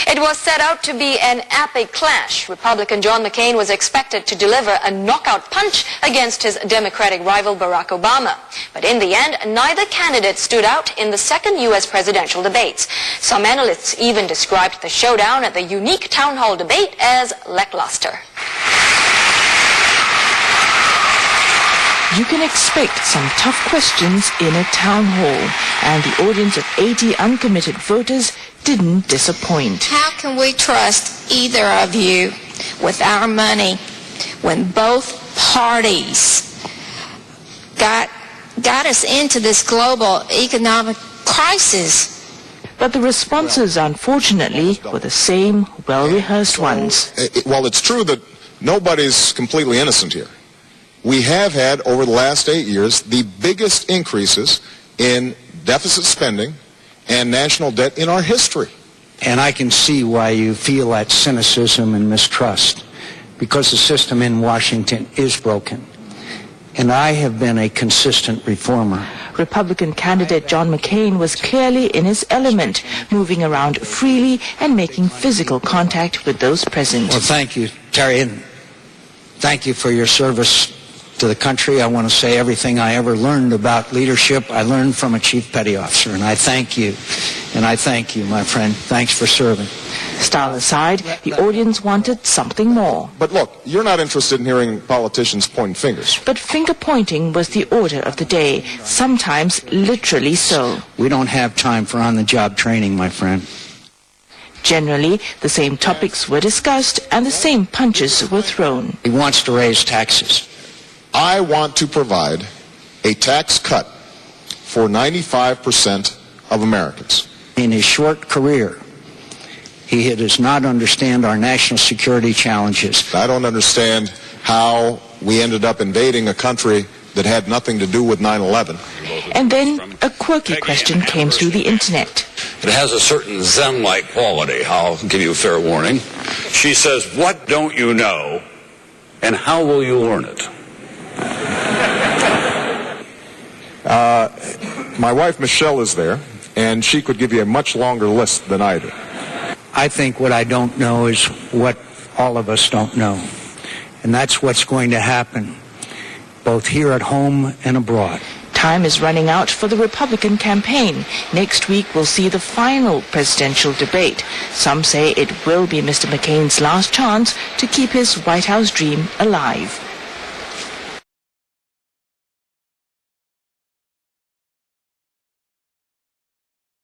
It was set out to be an epic clash. Republican John McCain was expected to deliver a knockout punch against his Democratic rival Barack Obama. But in the end, neither candidate stood out in the second U.S. presidential debates. Some analysts even described the showdown at the unique town hall debate as lackluster. You can expect some tough questions in a town hall, and the audience of 80 uncommitted voters didn't disappoint. How can we trust either of you with our money when both parties got us into this global economic crisis? But the responses, unfortunately, were the same well-rehearsed ones. Well, it's true that nobody's completely innocent here. We have had, over the last 8 years, the biggest increases in deficit spending and national debt in our history. And I can see why you feel that cynicism and mistrust, because the system in Washington is broken. And I have been a consistent reformer. Republican candidate John McCain was clearly in his element, moving around freely and making physical contact with those present. Well, thank you, Terry, and thank you for your service to the country. I want to say everything I ever learned about leadership, I learned from a chief petty officer, and I thank you. And I thank you, my friend. Thanks for serving. Style aside, the audience wanted something more. But look, you're not interested in hearing politicians pointing fingers. But finger-pointing was the order of the day, sometimes literally so. We don't have time for on-the-job training, my friend. Generally, the same topics were discussed and the same punches were thrown. He wants to raise taxes. I want to provide a tax cut for 95% of Americans. In his short career, he does not understand our national security challenges. I don't understand how we ended up invading a country that had nothing to do with 9/11. And then a quirky question came through the internet. It has a certain Zen-like quality. I'll give you a fair warning. She says, "What don't you know, and how will you learn it?" My wife Michelle is there, and she could give you a much longer list than I do. I think what I don't know is what all of us don't know. And that's what's going to happen, both here at home and abroad. Time is running out for the Republican campaign. Next week we'll see the final presidential debate. Some say it will be Mr. McCain's last chance to keep his White House dream alive.